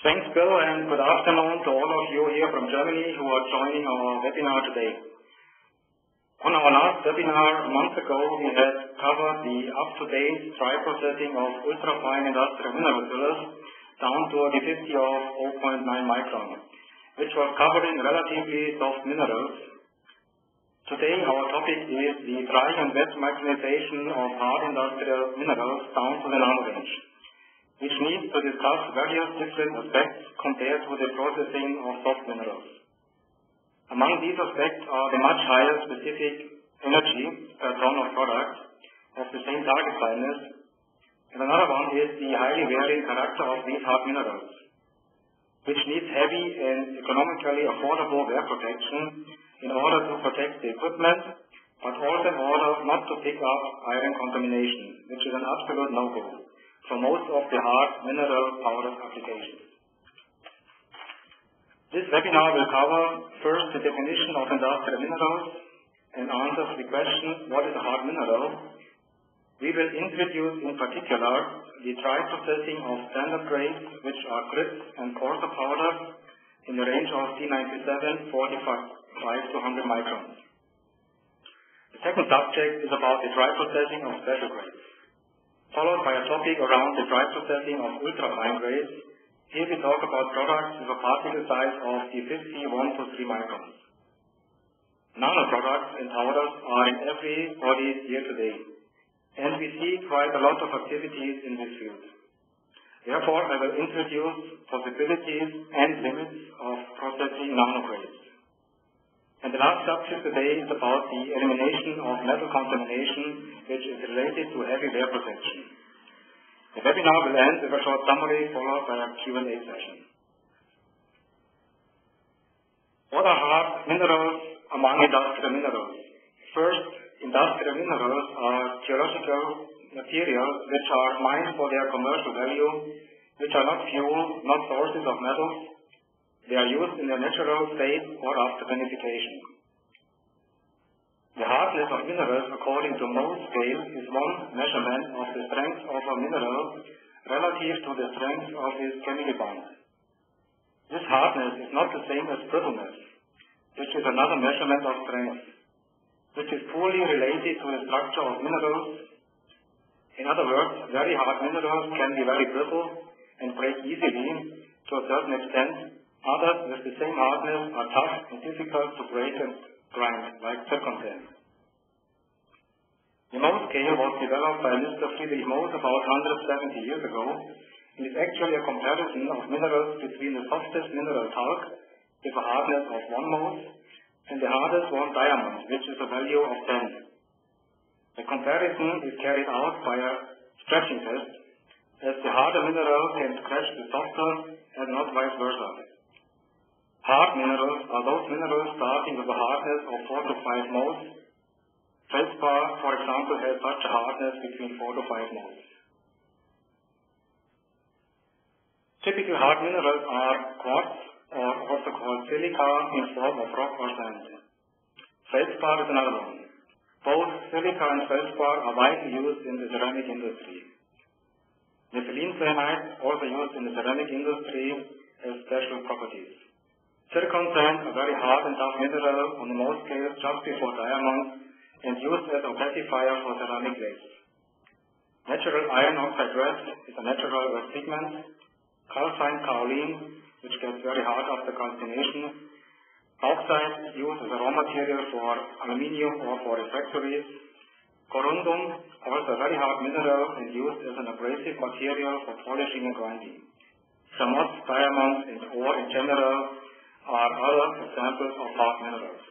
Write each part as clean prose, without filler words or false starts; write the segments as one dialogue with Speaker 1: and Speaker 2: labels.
Speaker 1: Thanks, Bill, and good afternoon to all of you here from Germany who are joining our webinar today. On our last webinar a month ago, we had covered the up-to-date dry processing of ultrafine industrial mineral fillers down to a density of 0.9 micron, which was covering relatively soft minerals. Today, our topic is the dry and wet micronization of hard industrial minerals down to the nano range, which needs to discuss various different aspects compared to the processing of soft minerals. Among these aspects are the much higher specific energy per ton of product of the same target fineness, and another one is the highly varying character of these hard minerals, which needs heavy and economically affordable wear protection in order to protect the equipment, but also in order not to pick up iron contamination, which is an absolute no-go for most of the hard mineral powder applications. This webinar will cover first the definition of industrial minerals and answers the question, what is a hard mineral? We will introduce in particular the dry processing of standard grades, which are crisp and coarser powders in the range of C97, 45 to 100 microns. The second subject is about the dry processing of special grades, followed by a topic around the dry processing of ultrafine grades. Here we talk about products with a particle size of the 51 to 3 microns. Nano products and powders are in everybody's here today, and we see quite a lot of activities in this field. Therefore, I will introduce possibilities and limits of processing nano grades. And the last subject today is about the elimination of metal contamination, which is related to heavy wear protection. The webinar will end with a short summary followed by a Q&A session. What are hard minerals among industrial minerals? First, industrial minerals are geological materials which are mined for their commercial value, which are not fuel, not sources of metals. They are used in their natural state or after beneficiation. The hardness of minerals according to Mohs scale is one measurement of the strength of a mineral relative to the strength of its chemical bond. This hardness is not the same as brittleness, which is another measurement of strength, which is poorly related to the structure of minerals. In other words, very hard minerals can be very brittle and break easily to a certain extent. Others with the same hardness are tough and difficult to break and grind, like zircon. The Mohs scale was developed by Mr. Friedrich Mohs about 170 years ago, and is actually a comparison of minerals between the softest mineral talc with a hardness of 1 Mohs and the hardest one diamond, which is a value of 10. The comparison is carried out by a stretching test, as the harder mineral can scratch the softer and not vice versa. Hard minerals are those minerals starting with a hardness of 4 to 5 Mohs. Feldspar, for example, has such a hardness between 4 to 5 Mohs. Typical hard minerals are quartz, or also called silica, in form of rock or sand. Feldspar is another one. Both silica and feldspar are widely used in the ceramic industry. Methylene cyanide, also used in the ceramic industry, has special properties. Zircon sand, a very hard and tough mineral on the Mohs scale just before diamond, and used as a classifier for ceramic glaze. Natural iron oxide rust is a natural rust pigment. Calcined kaolin, which gets very hard after calcination. Bauxite is used as a raw material for aluminium or for refractories. Corundum, also a very hard mineral and used as an abrasive material for polishing and grinding. Chamois, diamonds, and ore in general are other examples of hard minerals.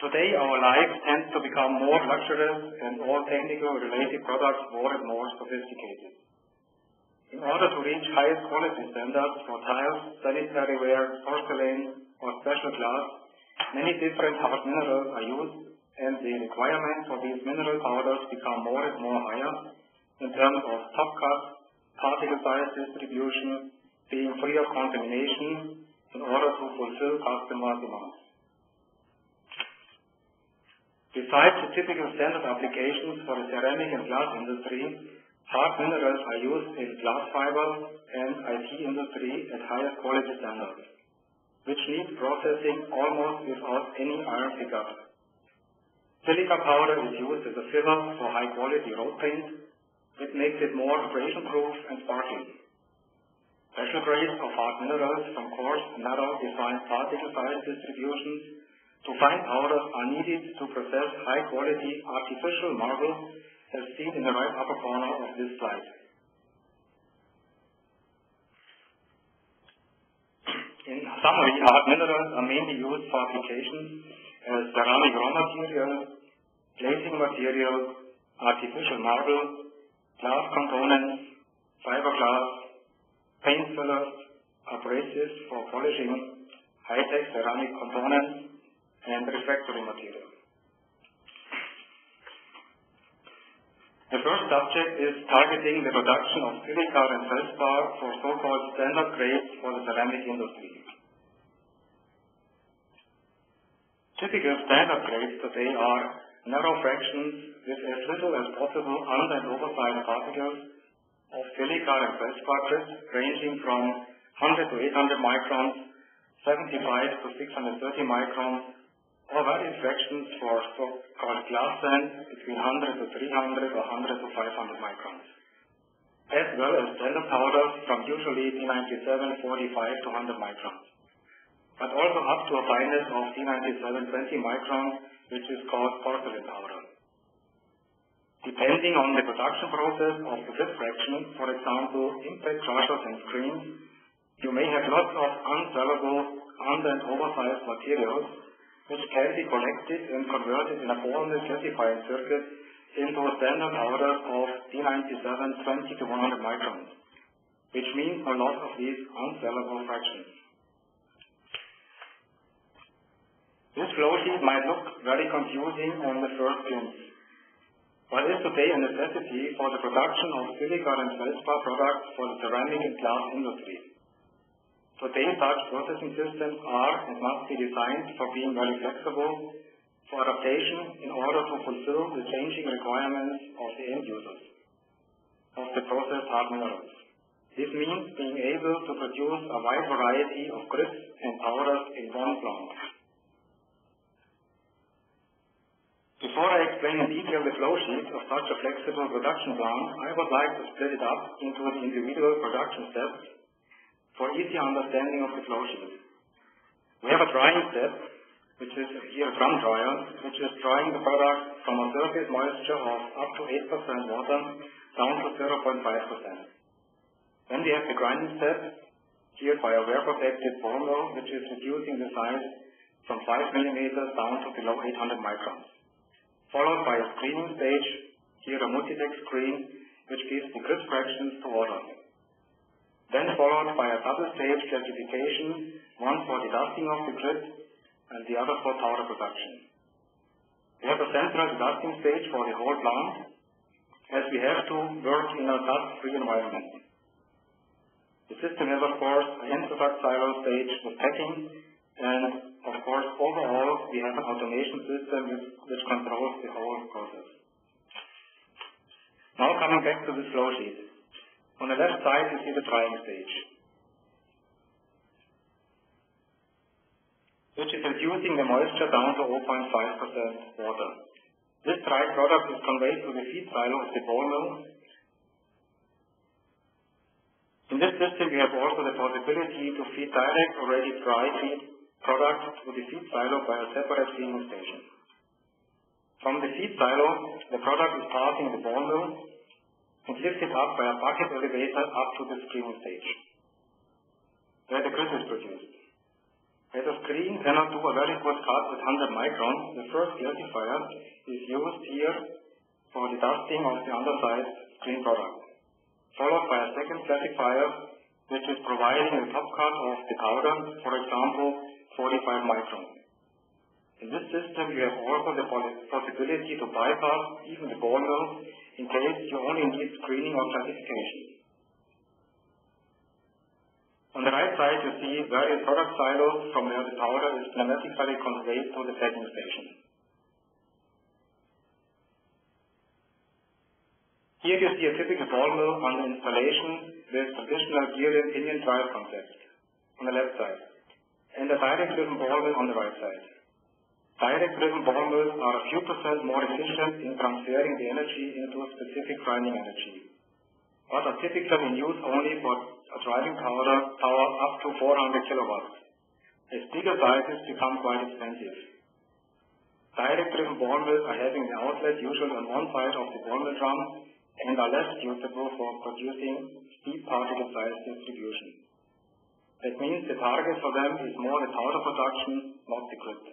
Speaker 1: Today, our life tends to become more luxurious and all technical related products more and more sophisticated. In order to reach highest quality standards for tiles, sanitary ware, porcelain, or special glass, many different hard minerals are used, and the requirements for these mineral powders become more and more higher in terms of top cut, particle size distribution, being free of contamination in order to fulfill customer demands. Besides the typical standard applications for the ceramic and glass industry, Hard minerals are used in glass fibers and IT industry at highest quality standards, which need processing almost without any iron pickup. Silica powder is used as a filler for high quality road paint. It makes it more abrasion-proof and sparkling. Special grades of hard minerals from coarse and narrow-defined particle size distributions to fine powders are needed to process high-quality artificial marble, as seen in the right upper corner of this slide. In summary, hard minerals are mainly used for applications as ceramic raw material, glazing material, artificial marble, glass components, fiberglass, paint fillers, abrasives for polishing, high-tech ceramic components, and refractory material. The first subject is targeting the production of silica and feldspar for so-called standard grades for the ceramic industry. Typical standard grades today are narrow fractions with as little as possible under and oversized particles of silica and feldspar grids ranging from 100 to 800 microns, 75 to 630 microns, or various fractions for so-called glass sand between 100 to 300 or 100 to 500 microns, as well as standard powders from usually P97 45 to 100 microns, but also up to a fineness of P97 20 microns, which is called porcelain powder. Depending on the production process of the grid fraction, for example, impact crushers and screens, you may have lots of unsellable under and oversized materials which can be collected and converted in a formless classifying circuit into a standard powder of P97 20 to 100 microns, which means a lot of these unsellable fractions. This flow sheet might look very confusing on the first glance, but is today a necessity for the production of silica and feldspar products for the ceramic and glass industry. Today, such processing systems are and must be designed for being very flexible for adaptation in order to fulfill the changing requirements of the end users of the processed hard minerals. This means being able to produce a wide variety of grids and powders in one plant. Before I explain in detail the flow sheet of such a flexible production plant, I would like to split it up into the individual production steps for easy understanding of the flow sheet. We have a drying step, which is here a drum dryer, which is drying the product from a surface moisture of up to 8% water down to 0.5%. Then we have the grinding step, here by a wear-protected ball mill, which is reducing the size from 5 mm down to below 800 microns. Followed by a screening stage, here a multi-tech screen, which gives the grid fractions to order. Then followed by a double-stage classification, one for the dusting of the grid and the other for powder production. We have a central dusting stage for the whole plant, as we have to work in a dust-free environment. The system has, of course, a end-product silo stage with packing, and, of course, overall, we have an automation system which controls the whole process. Now coming back to this flow sheet. On the left side, you see the drying stage, which is reducing the moisture down to 0.5% water. This dried product is conveyed to the feed silo of the ball mill. In this system, we have also the possibility to feed direct already dry feed product to the feed silo by a separate feeding station. From the feed silo, the product is passing the ball mill and lifted up by a bucket elevator up to the screening stage, where the grid is produced. As a screen cannot do a very good cut with 100 microns, the first classifier is used here for the dusting of the undersized screen product, followed by a second classifier which is providing a top cut of the powder, for example, 45 microns. In this system, you have also the possibility to bypass even the ball mill in case you only need screening or classification. On the right side, you see various product silos from where the powder is pneumatically conveyed to the packing station. Here you see a typical ball mill under installation with traditional gear and pinion drive concept on the left side, and a direct-driven ball mill on the right side. Direct-driven ball mills are a few % more efficient in transferring the energy into a specific grinding energy, but are typically in use only for a driving power up to 400 kilowatts, as bigger sizes become quite expensive. Direct-driven ball mills are having the outlet usually on one side of the ball mill drum and are less suitable for producing steep particle size distribution. That means the target for them is more the powder production, not the grit.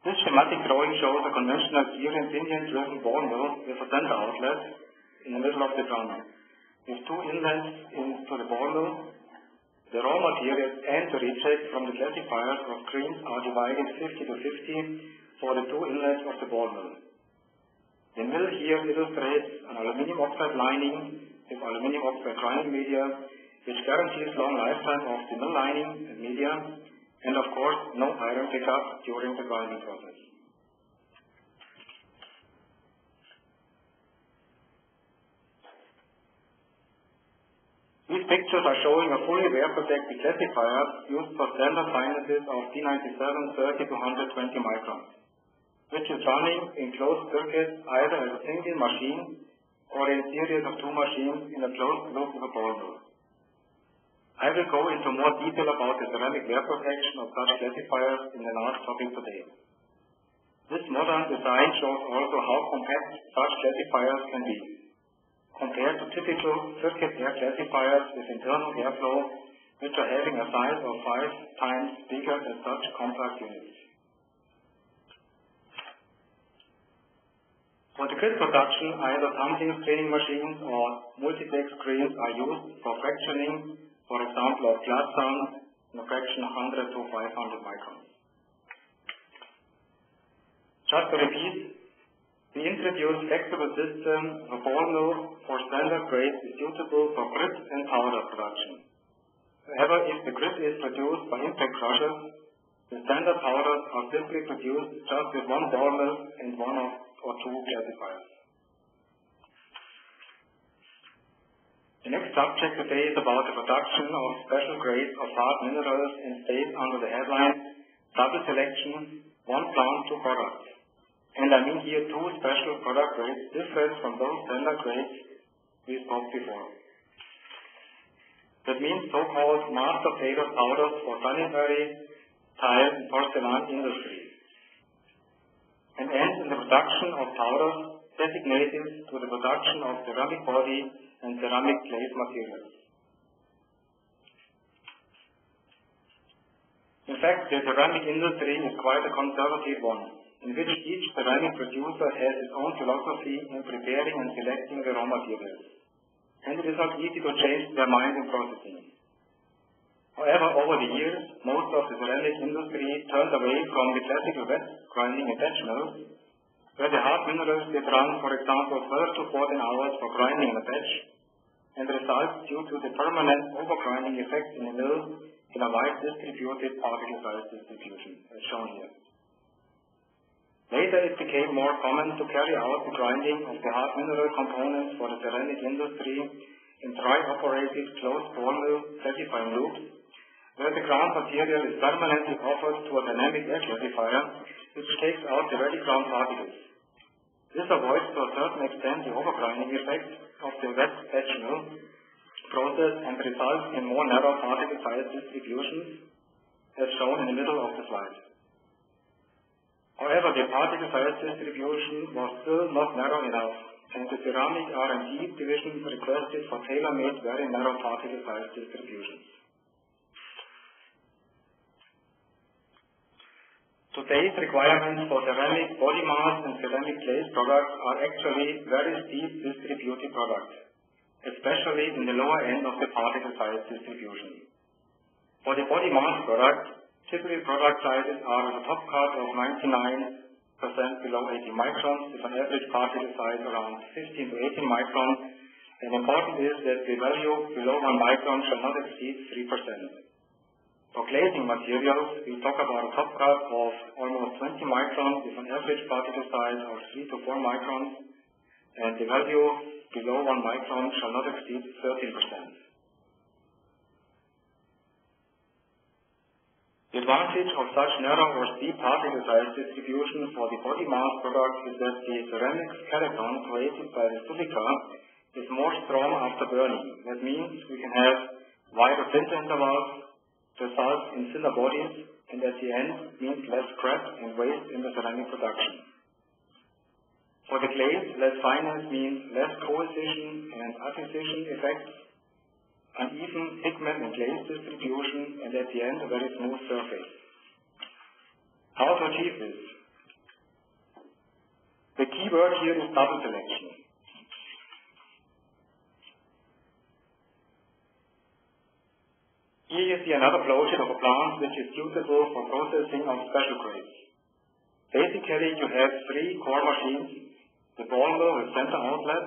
Speaker 1: This schematic drawing shows a conventional gear and pinion-driven ball mill with a center outlet in the middle of the drum, with two inlets into the ball mill. The raw materials and the reject from the classifiers or screens are divided 50 to 50 for the two inlets of the ball mill. The mill here illustrates an aluminum oxide lining with aluminum oxide grinding media, which guarantees long lifetime of the mill lining and media, and of course no iron pickup during the grinding process. These pictures are showing a fully wear-protected classifier used for standard finenesses of P97 30 to 120 microns, which is running in closed circuits either as a single machine or in a series of two machines in a closed loop with a ball mill. I will go into more detail about the ceramic wear protection of such classifiers in the last topic today. This modern design shows also how compact such classifiers can be, compared to typical circuit air classifiers with internal airflow, which are having a size of 5 times bigger than such compact units. For the grid production, either tumbling screening machines or multiplex screens are used for fractioning, for example, of glass sand in a fraction 100 to 500 microns. Just to repeat, we introduced flexible system of a ball mill for standard grade is suitable for grit and powder production. However, if the grit is produced by impact crushers, the standard powders are simply produced just with one ball mill and one or two classifiers. The next subject today is about the production of special grades of hard minerals and stays under the headline Double Selection, One Plant, Two Products. And I mean here two special product grades different from those standard grades we spoke before. That means so-called master tailored powders for sanitary, tile, and porcelain industries, and ends in the production of powders designated to the production of ceramic body and ceramic glaze materials. In fact, the ceramic industry is quite a conservative one, in which each ceramic producer has his own philosophy in preparing and selecting the raw materials, and it is not easy to change their mind in processing. However, over the years, most of the ceramic industry turned away from the classical wet grinding and batch mills, where the hard minerals did run, for example, 12 to 14 hours for grinding in a batch, and results due to the permanent overgrinding effect in the mill in a wide distributed particle size distribution, as shown here. Later it became more common to carry out the grinding of the hard mineral components for the ceramic industry in dry-operated closed ball mill classifying loops, where the ground material is permanently offered to a dynamic air classifier, which takes out the ready ground particles. This avoids to a certain extent the overgrinding effect of the wet batch mill process and results in more narrow particle size distributions, as shown in the middle of the slide. However, the particle size distribution was still not narrow enough, and the ceramic R&D division requested for tailor-made very narrow particle size distributions. Today's requirements for ceramic body mass and ceramic glaze products are actually very steep distributed products, especially in the lower end of the particle size distribution. For the body mass product, typical product sizes are at a top cut of 99% below 80 microns, with an average particle size around 15 to 18 microns, and important is that the value below 1 micron shall not exceed 3%. For glazing materials, we talk about a top cut of almost 20 microns with an average particle size of 3 to 4 microns, and the value below 1 micron shall not exceed 13%. The advantage of such narrow or steep particle size distribution for the body mass product is that the ceramic skeleton created by the silica is more strong after burning. That means we can have wider sinter intervals, results in thinner bodies, and at the end means less scrap and waste in the ceramic production. For the glaze, less fineness means less cohesion and acquisition effects, uneven pigment and glaze distribution, and at the end a very smooth surface. How to achieve this? The key word here is double selection. Here you see another flowsheet of a plant which is suitable for processing of special grades. Basically you have 3 core machines, the ball mill with center outlet,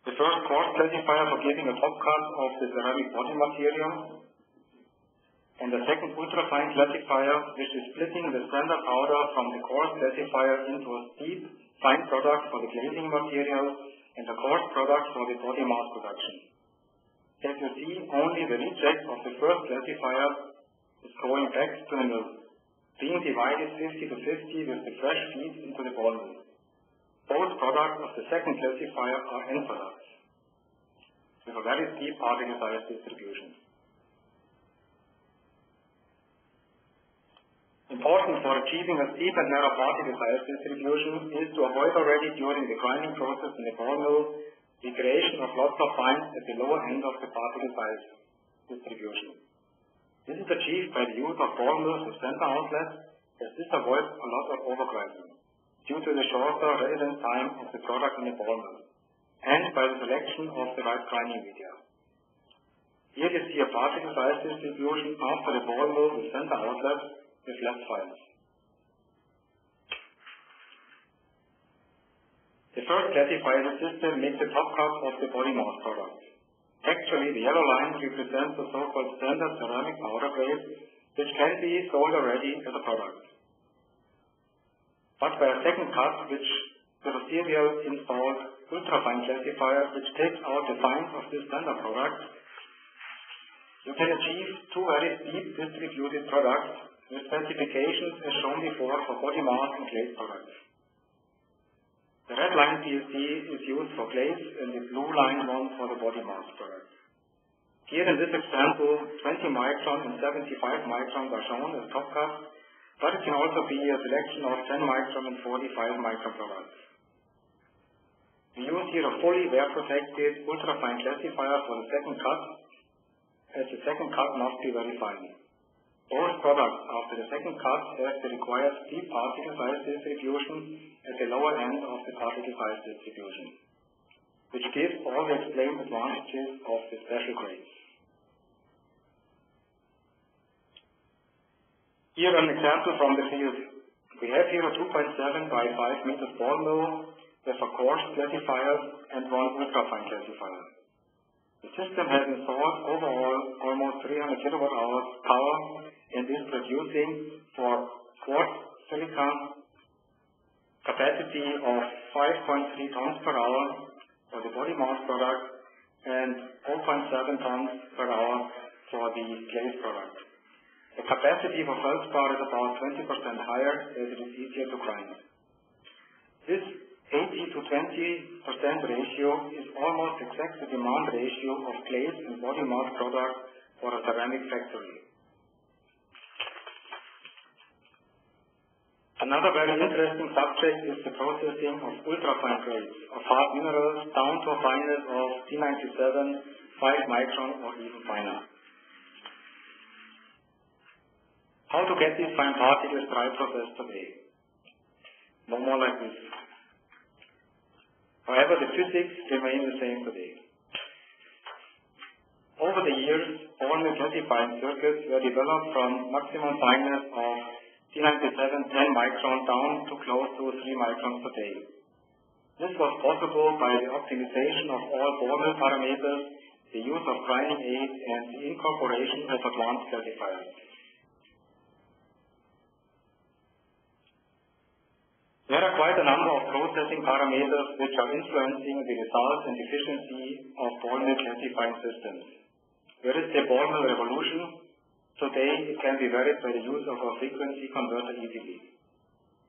Speaker 1: the first quartz classifier for giving a top cut of the ceramic body material, and the second ultrafine classifier which is splitting the standard powder from the quartz classifier into a steep, fine product for the glazing material and a coarse product for the body mass production. As you see, only the reject of the first classifier is going back to the mill, being divided 50 to 50 with the fresh feed into the ball mill. Both products of the second classifier are end products, with a very steep particle size distribution. Important for achieving a steep and narrow particle size distribution is to avoid already during the grinding process in the ball mill the creation of lots of fines at the lower end of the particle size distribution. This is achieved by the use of ball mills with center outlet, as this avoids a lot of overgrinding due to the shorter residence time of the product in the ball mill, and by the selection of the right grinding media. Here you see a particle size distribution after the ball mill with center outlet with less fines. The first classifier system makes the top cut of the body mass product. Actually, the yellow line represents the so-called standard ceramic powder grade, which can be sold already as a product. But by a second cut, which the serial installed ultrafine classifier, which takes out the fines of this standard product, you can achieve 2 very steep distributed products with specifications as shown before for body mass and glaze products. The red line PSC is used for glaze and the blue line one for the body mass product. Here in this example, 20 micron and 75 microns are shown as top cut, but it can also be a selection of 10 micron and 45 micron products. We use here a fully wear-protected ultrafine classifier for the second cut, as the second cut must be very fine. Both products after the second cut have the required steep particle size distribution at the lower end of the particle size distribution, which gives all the explained advantages of the special grades. Here an example from the field. We have here a 2.7 by 5 meters ball mill with a coarse classifier and one ultrafine classifier. The system has installed overall almost 300 kilowatt hours power and is producing for quartz silica capacity of 5.3 tons per hour for the body mass product and 4.7 tons per hour for the glaze product. The capacity for feldspar is about 20% higher as it is easier to grind. This 80 to 20% ratio is almost exact the demand ratio of glaze and body mass product for a ceramic factory. Another very interesting subject is the processing of ultrafine grades of hard minerals down to a fineness of T97, 5 micron or even finer. How to get these fine particles dry processed today? No more like this. However, the physics remain the same today. Over the years, all the classifying circuits were developed from maximum fineness of T97 10 micron down to close to 3 microns per day. This was possible by the optimization of all ball mill parameters, the use of grinding aid, and the incorporation of advanced classifiers. There are quite a number of processing parameters which are influencing the results and efficiency of ball mill classifying systems. Where is the ball mill revolution? Today, it can be varied by the use of a frequency converter easily.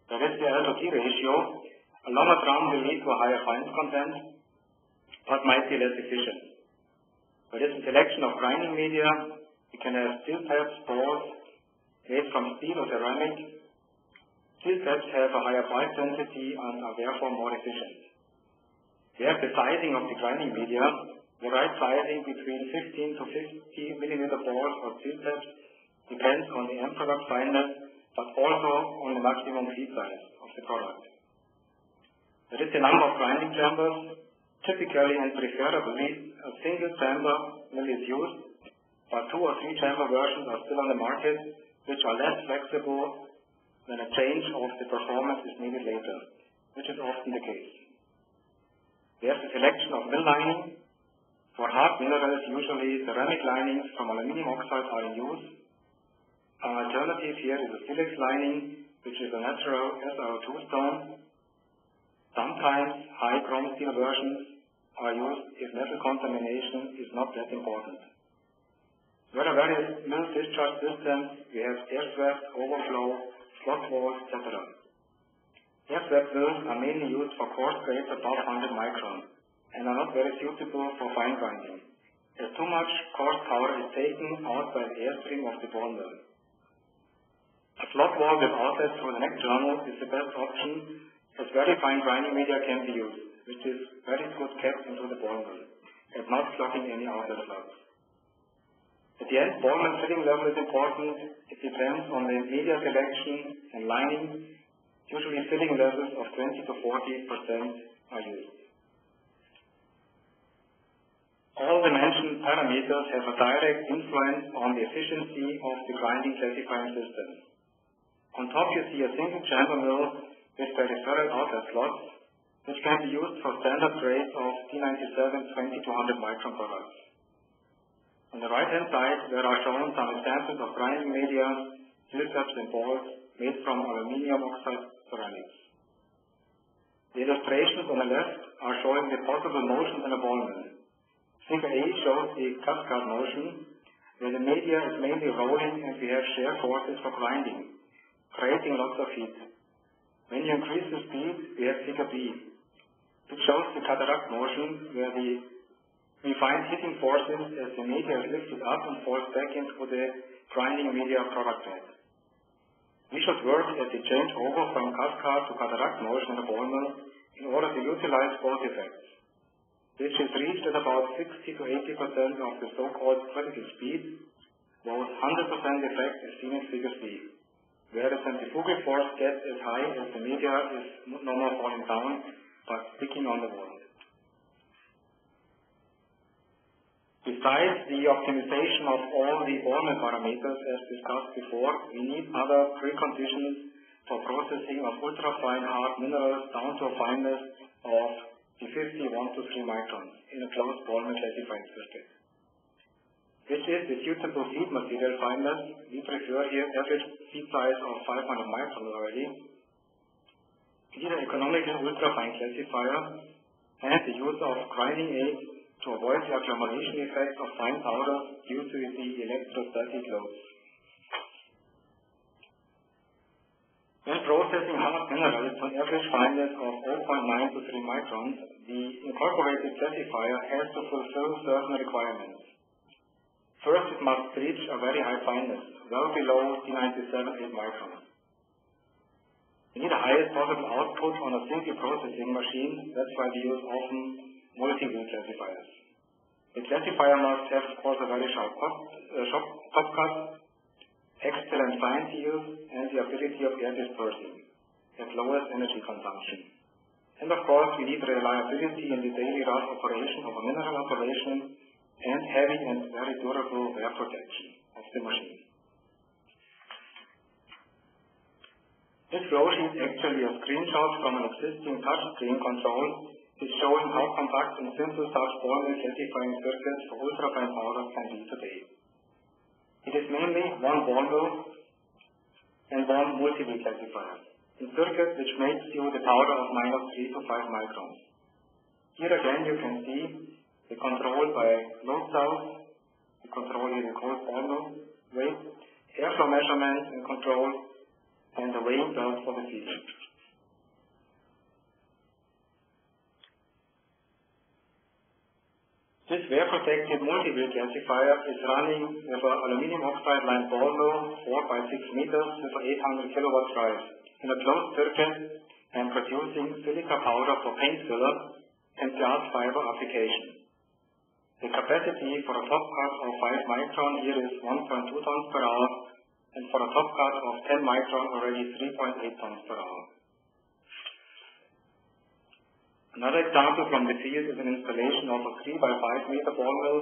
Speaker 1: There is the L to T ratio. A longer drum will lead to a higher fines content, but might be less efficient. There is a selection of grinding media. We can have steel taps, balls made from steel or ceramic. Steel taps have a higher bite density and are therefore more efficient. We have the sizing of the grinding media. The right sizing between 15 to 50 millimeter balls or steel taps depends on the end product fineness, but also on the maximum feed size of the product. There is the number of grinding chambers. Typically and preferably, a single chamber mill is used, but 2 or 3 chamber versions are still on the market, which are less flexible when a change of the performance is needed later, which is often the case. We have the selection of mill lining. For hard minerals, usually ceramic linings from aluminum oxide are in use. An alternative here is a silex lining, which is a natural SiO2 stone. Sometimes high chrome steel versions are used if metal contamination is not that important. There are various mill discharge systems. We have air swept, overflow, slot walls, etc. Air swept mills are mainly used for coarse grades above 100 micron and are not very suitable for fine grinding, as too much coarse power is taken out by the airstream of the ball mill. A slot wall with outlet through the neck journal is the best option, as very fine grinding media can be used, which is very good kept into the ball mill, and not clogging any outlet slugs. At the end, ball mill filling level is important. It depends on the media selection and lining. Usually filling levels of 20 to 40% are used. All the mentioned parameters have a direct influence on the efficiency of the grinding classifying system. On top you see a single chamber mill with peripheral outlet slots, which can be used for standard grades of T97 20 to 100 micron products. On the right hand side, there are shown some examples of grinding media, steel taps and balls made from aluminum oxide ceramics. The illustrations on the left are showing the possible motions in a ball mill. Figure A shows the cascade motion, where the media is mainly rolling and we have shear forces for grinding, creating lots of heat. When you increase the speed, we have figure B. It shows the cataract motion, where we find heating forces as the media is lifted up and falls back into the grinding media product bed. We should work at the change over from cascade to cataract motion in the ball mill in order to utilize both effects, which is reached at about 60 to 80% of the so-called critical speed, while 100% effect is seen in figure C, where the centrifugal force gets as high as the media is no more falling down, but sticking on the wall. Besides the optimization of all the ball mill parameters as discussed before, we need other preconditions for processing of ultrafine hard minerals down to a fineness of 51 to 3 microns in a closed ball mill classifying circuit. Which is the suitable feed material fineness. We prefer here average feed size of 500 microns already. We need an economical ultrafine classifier and the use of grinding aids to avoid the agglomeration effect of fine powders due to the electrostatic loads. When processing hard minerals to an average fineness of 0.9 to 3 microns, the incorporated classifier has to fulfill certain requirements. First, it must reach a very high fineness, well below T97 8 microns. We need the highest possible output on a single processing machine. That's why we use often multi-wheel classifiers. The classifier must have, of course, a very sharp top cut, excellent fine seal, and the ability of air dispersing at lowest energy consumption. And of course, we need reliability in the daily rough operation of a mineral operation and heavy and very durable wear protection of the machine. This flow sheet is actually a screenshot from an existing touchscreen control. It's showing how compact and simple such ball mill classifying circuits for ultrafine powders can be today. It is mainly one ball mill and one multi-wheel classifier. in circuit which makes you the powder of -3 to 5 microns. Here again you can see the control by load cells, the control here the cold ball weight, airflow measurement and control, and the weighing cells for the feeding. This wear-protected multi-wheel classifier is running with an aluminum oxide line ball mill 4 by 6 meters with an 800 kilowatt drive in a closed circuit and producing silica powder for paint filler and glass fiber application. The capacity for a top cut of 5 micron here is 1.2 tons per hour, and for a top cut of 10 micron already 3.8 tons per hour. Another example from the field is an installation of a 3 by 5 meter ball mill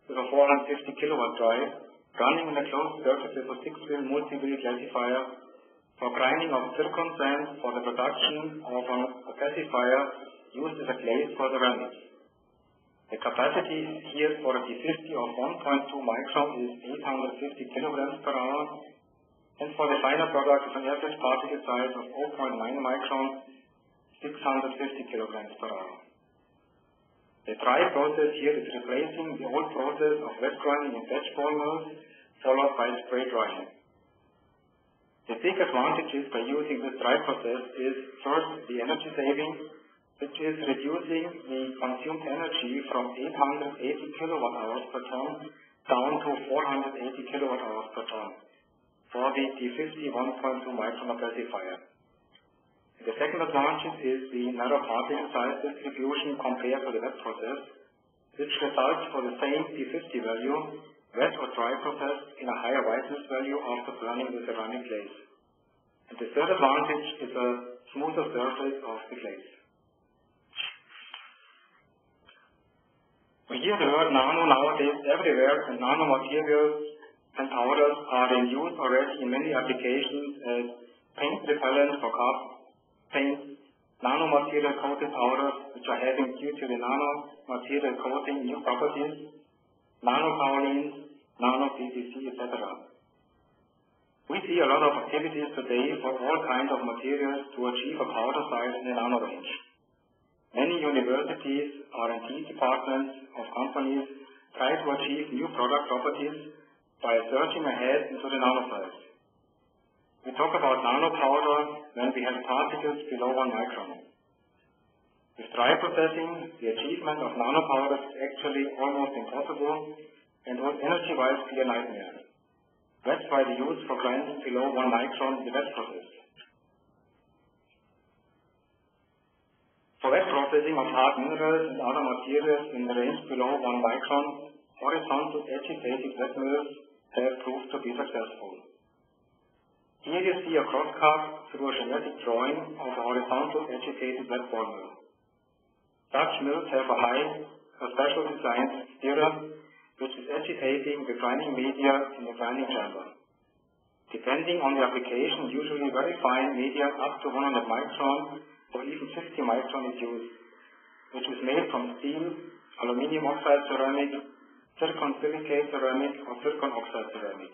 Speaker 1: with a 450 kilowatt drive running in a closed circuit with a 6-wheel multi-wheel classifier for grinding of zircon sand for the production of a classifier used as a glaze for ceramics. The capacity here for a P50 of 1.2 micron is 850 kilograms per hour, and for the final product of an average particle size of 0.9 micron, 650 kilograms per hour. The dry process here is replacing the old process of wet grinding in batch ball mills, followed by spray drying. The big advantages by using this dry process is first the energy saving, which is reducing the consumed energy from 880 kilowatt hours per ton down to 480 kilowatt hours per ton for the T50 1.2 micron classifier. The second advantage is the narrow particle size distribution compared to the wet process, which results for the same P50 value, wet or dry process, in a higher whiteness value after burning the ceramic glaze. And the third advantage is a smoother surface of the glaze. We hear the word nano nowadays everywhere, and nano materials and powders are in use already in many applications as paint repellent for car paint, nanomaterial coated powders which are having due to the nanomaterial coating new properties, nanotoluenes, nano-PVC, etc. We see a lot of activities today for all kinds of materials to achieve a powder size in the nano range. Many universities, R&D departments of companies try to achieve new product properties by searching ahead into the nano size. We talk about nanopowder when we have particles below 1 micron. With dry processing, the achievement of nanopowder is actually almost impossible and was energy-wise be a nightmare. That's why the use for grinding below 1 micron is the wet process. For wet processing of hard minerals and other materials in the range below 1 micron, horizontal agitated wet mills have proved to be successful. Here you see a crosscut through a schematic drawing of a horizontal agitated wet ball mill. Such mills have a special designed stirrer which is agitating the grinding media in the grinding chamber. Depending on the application, usually very fine media up to 100 micron or even 50 micron is used, which is made from steel, aluminum oxide ceramic, zircon silicate ceramic or zircon oxide ceramic.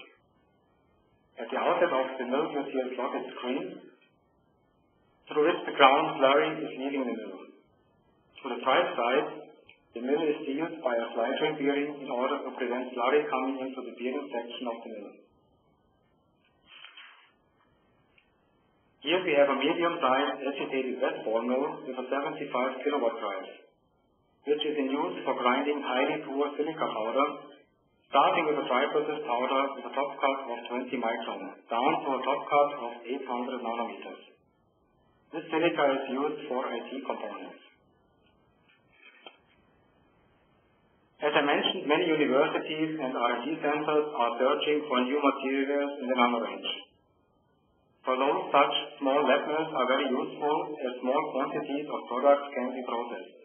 Speaker 1: At the outlet of the mill you see a slotted screen through which the ground slurry is leaving the mill. To the right side, the mill is sealed by a slide ring bearing in order to prevent slurry coming into the bearing section of the mill. Here we have a medium-sized agitated wet ball mill with a 75 kilowatt drive, which is in use for grinding highly pure silica powder, starting with a dry process powder with a top cut of 20 micron, down to a top cut of 800 nanometers. This silica is used for IT components. As I mentioned, many universities and R&D centers are searching for new materials in the nano range. For those, such small lab mills are very useful as small quantities of products can be processed.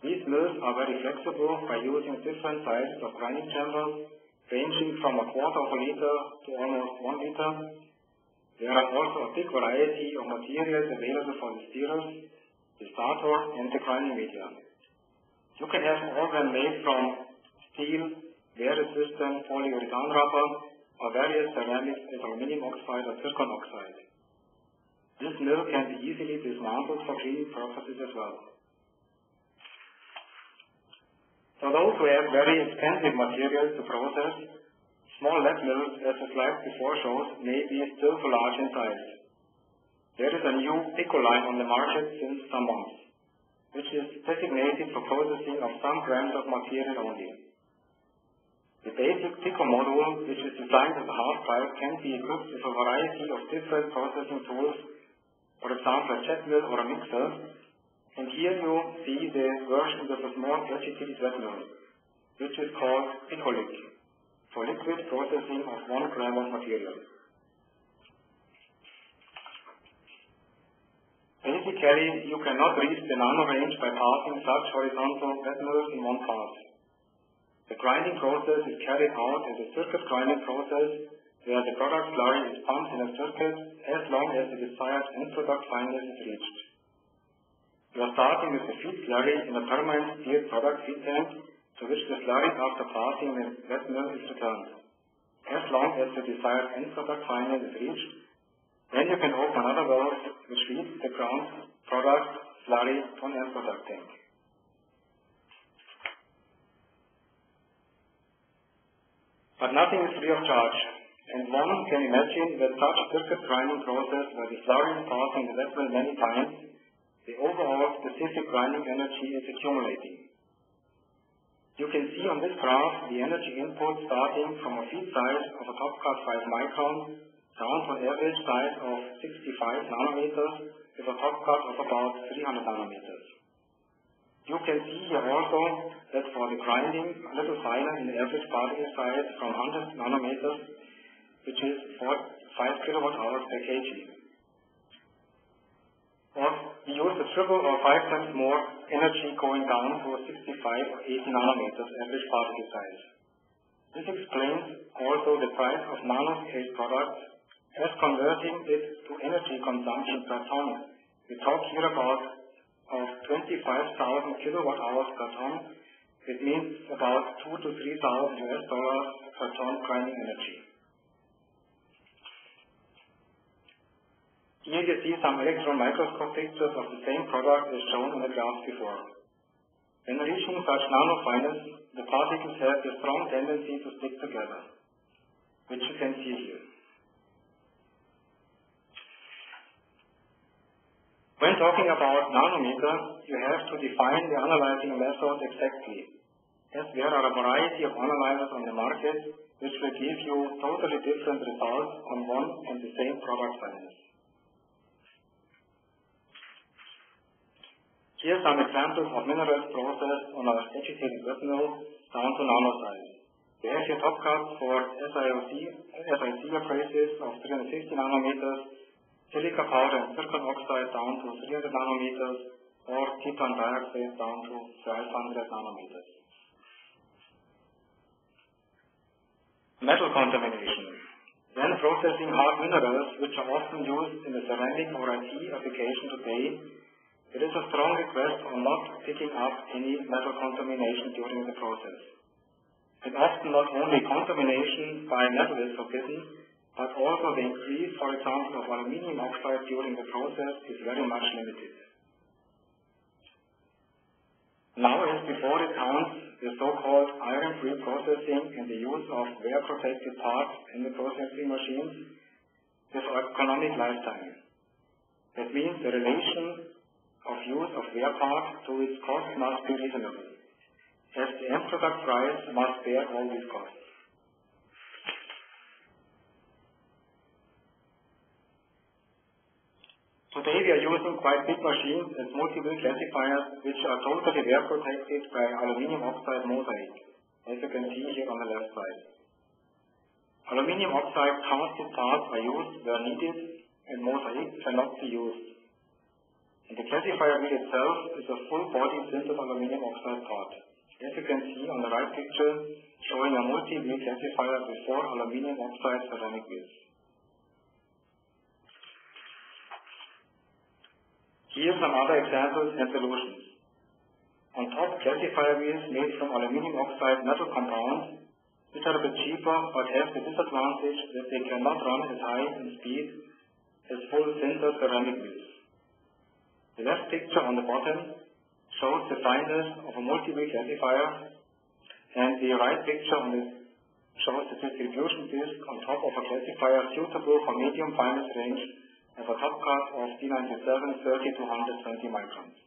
Speaker 1: These mills are very flexible by using different sizes of grinding chambers, ranging from a quarter of a liter to almost 1 liter. There are also a big variety of materials available for the stirrers, the starter, and the grinding media. You can have all them made from steel, wear-resistant polyurethane rubber, or various ceramics as aluminum oxide or zircon oxide. This mill can be easily dismantled for cleaning purposes as well. For those who have very expensive materials to process, small lab mills, as the slide before shows, may be still too large in size. There is a new PICO-Liq on the market since some months, which is designated for processing of some grams of material only. The basic PICO module, which is designed as a half-pipe, can be equipped with a variety of different processing tools, for example a jet mill or a mixer, and here you see the version of a small agitated wet mill, which is called PICO-Liq, for liquid processing of 1 gram of material. Basically, you cannot reach the nano range by passing such horizontal wet mills in one pass. The grinding process is carried out as a circuit grinding process where the product slurry is pumped in a circuit as long as the desired end product fineness is reached. You are starting with the feed slurry in a permanent steel product feed tank to which the slurry after passing the wet mill is returned. As long as the desired end product fineness is reached, then you can open another valve which feeds the ground product slurry to an end product tank. But nothing is free of charge, and one can imagine that such a circuit grinding process where the slurry is passing the wet mill many times, the overall specific grinding energy is accumulating. You can see on this graph the energy input starting from a feed size of a top cut 5 micron down to an average size of 65 nanometers with a top cut of about 300 nanometers. You can see here also that for the grinding, a little finer in the average particle size from 100 nanometers, which is 5 kilowatt hours per kg. Or we use the triple or 5 times more energy going down to 65 or 80 nanometers average particle size. This explains also the price of nano-scaled products as converting it to energy consumption per ton. We talk here about 25,000 kilowatt hours per ton. It means about $2,000 to $3,000 per ton grinding energy. Here you see some electron microscope pictures of the same product as shown in the graph before. When reaching such nano fineness, the particles have a strong tendency to stick together, which you can see here. When talking about nanometer, you have to define the analyzing method exactly, as there are a variety of analyzers on the market which will give you totally different results on one and the same product fineness. Here are some examples of minerals processed on a agitated wet mill down to nano size. You have your top cut for SiC abrasives of 350 nanometers, silica powder and zircon oxide down to 300 nanometers, or titanium dioxide down to 500 nanometers. Metal contamination. When processing hard minerals, which are often used in the ceramic or IT application today, there is a strong request on not picking up any metal contamination during the process. And often not only contamination by metal is forbidden, but also the increase, for example, of aluminium oxide during the process is very much limited. Now, as before, it counts the so-called iron-free processing and the use of wear-protected parts in the processing machines with economic lifetime. That means the relation of use of wear parts to its cost must be reasonable, as the end product price must bear all these costs. Today we are using quite big machines as multiple classifiers which are totally wear protected by aluminium oxide mosaic, as you can see here on the left side. Aluminium oxide casted parts are used where needed and mosaic cannot be used. And the classifier wheel itself is a full body sintered aluminium oxide part. As you can see on the right picture showing a multi-wheel classifier with 4 aluminium oxide ceramic wheels. Here are some other examples and solutions. On top, classifier wheels made from aluminium oxide metal compounds, which are a bit cheaper but have the disadvantage that they cannot run as high in speed as full sintered ceramic wheels. The left picture on the bottom shows the fineness of a multi-wheel classifier, and the right picture on the shows the distribution disk on top of a classifier suitable for medium fineness range and a top cut of D97 30 to 120 microns.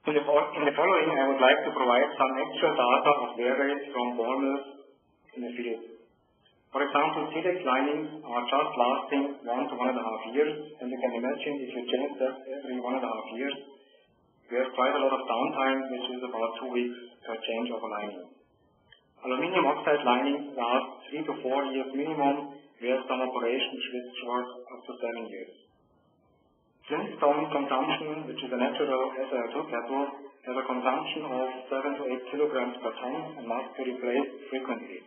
Speaker 1: In the following, I would like to provide some actual data of wear rates from ball mills in the field. For example, silex linings are just lasting 1 to 1.5 years, and you can imagine if you change that every 1.5 years, we have quite a lot of downtime, which is about 2 weeks per change of a lining. Aluminium oxide lining lasts 3 to 4 years minimum, where some operations should short up to 7 years. Flintstone consumption, which is a natural SiO2 cathode, has a consumption of 7 to 8 kilograms per ton and must be replaced frequently.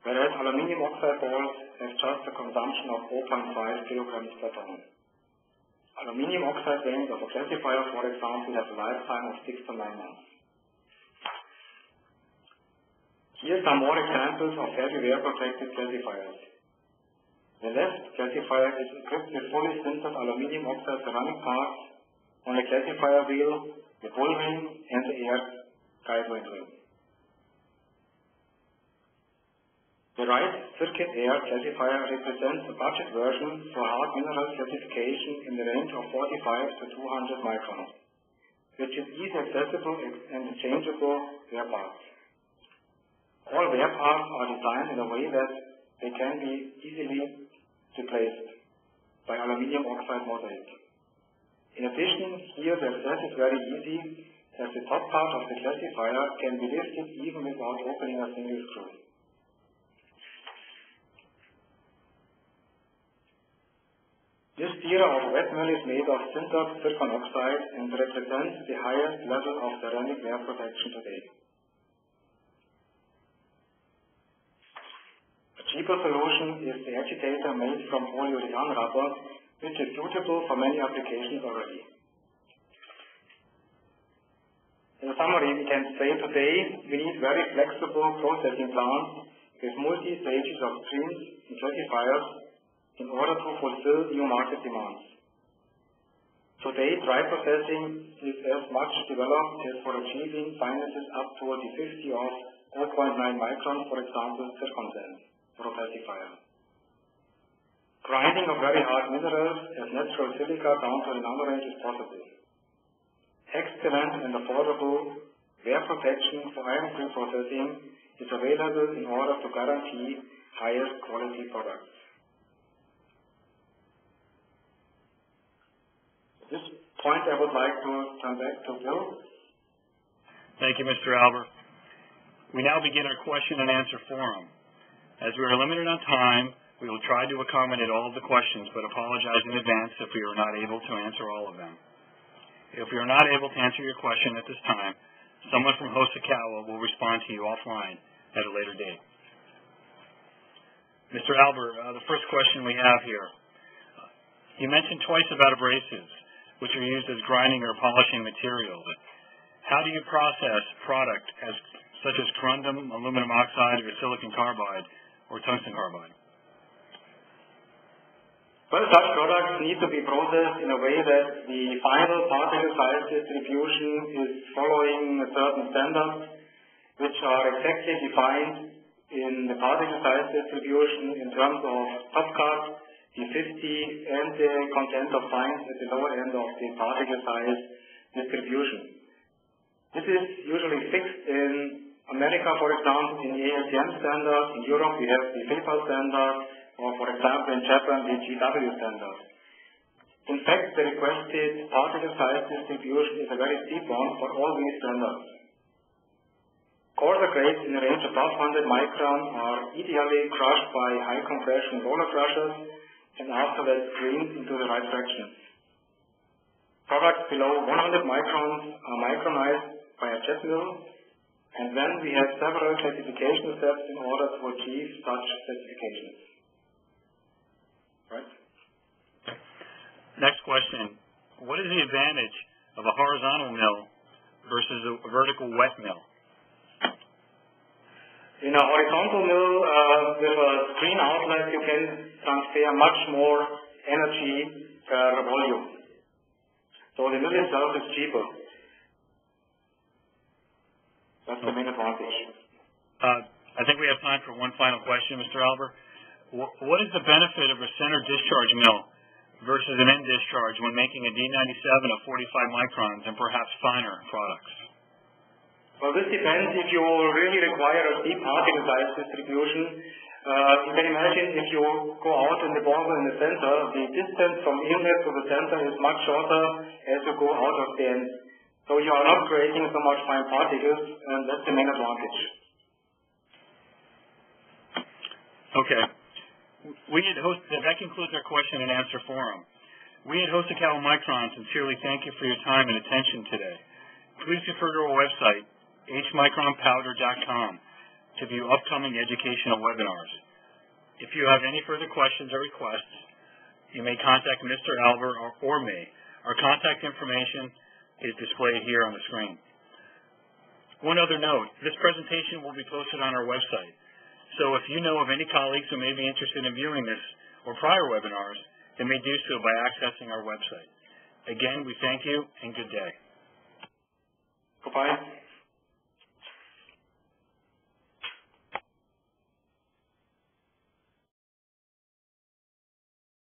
Speaker 1: Whereas aluminium oxide balls have just a consumption of 0.5 kilograms per ton. Aluminium oxide vanes of a classifier, for example, have a lifetime of 6 to 9 months. Here are some more examples of heavy wear-protected classifiers. The left classifier is equipped with fully sintered aluminium oxide ceramic parts on the classifier wheel, the bull ring, and the air guideway ring. The right circuit air classifier represents a budget version for hard mineral classification in the range of 45 to 200 microns, which is easily accessible and interchangeable wear parts. All wear parts are designed in a way that they can be easily replaced by aluminium oxide mosaic. In addition, here the access is very easy, as the top part of the classifier can be lifted even without opening a single screw. This tier of wet mill is made of sintered zircon oxide and represents the highest level of ceramic wear protection today. A cheaper solution is the agitator made from polyurethane rubber, which is suitable for many applications already. In summary, we can say today we need very flexible processing plants with multi-stages of streams and classifiers in order to fulfill new market demands. Today, dry processing is as much developed as for achieving finenesses up to a D50 of 0.9 microns, for example, zircon sand for a classifier. Grinding of very hard minerals as natural silica down to the nanorange is possible. Excellent and affordable wear protection for iron-free processing is available in order to guarantee highest quality products. At this point, I would like to turn back to Bill.
Speaker 2: Thank you, Mr. Albert. We now begin our question and answer forum. As we are limited on time, we will try to accommodate all of the questions, but apologize in advance if we are not able to answer all of them. If we are not able to answer your question at this time, someone from Hosokawa will respond to you offline at a later date. Mr. Albert, the first question we have here. You mentioned twice about abrasives, which are used as grinding or polishing materials. How do you process product such as corundum, aluminum oxide, or silicon carbide, or tungsten carbide?
Speaker 1: Well, such products need to be processed in a way that the final particle size distribution is following a certain standards, which are exactly defined in the particle size distribution in terms of top cut, the 50, and the content of fines at the lower end of the particle size distribution. This is usually fixed in America, for example, in the ASTM standard. In Europe, we have the FEPA standard, or for example, in Japan, the GW standard. In fact, the requested particle size distribution is a very steep one for all these standards. Coarser grades in the range above 100 micron are ideally crushed by high compression roller crushers and after that screened into the right fractions. Products below 100 microns are micronized by a jet mill, and then we have several classification steps in order to achieve such classifications. Right?
Speaker 2: Next question. What is the advantage of a horizontal mill versus a vertical wet mill?
Speaker 1: In a horizontal mill with a screen outlet, you can transfer much more energy per volume. So the mill itself is cheaper. That's the main advantage.
Speaker 2: I think we have time for one final question, Mr. Albert. What is the benefit of a center discharge mill versus an end discharge when making a D97 of 45 microns and perhaps finer products?
Speaker 1: Well, this depends. If you really require a deep particle size distribution, you can imagine if you go out in the ball in the center, the distance from inlet to the center is much shorter as you go out of the end. So you are not creating so much fine particles, and that's the main advantage.
Speaker 2: Okay. That concludes our question and answer forum. We at Hosokawa Micron sincerely thank you for your time and attention today. Please refer to our website, hmicronpowder.com, to view upcoming educational webinars. If you have any further questions or requests, you may contact Mr. Albert or me. Our contact information is displayed here on the screen. One other note, this presentation will be posted on our website. So if you know of any colleagues who may be interested in viewing this or prior webinars, they may do so by accessing our website. Again, we thank you and good day.
Speaker 1: Goodbye.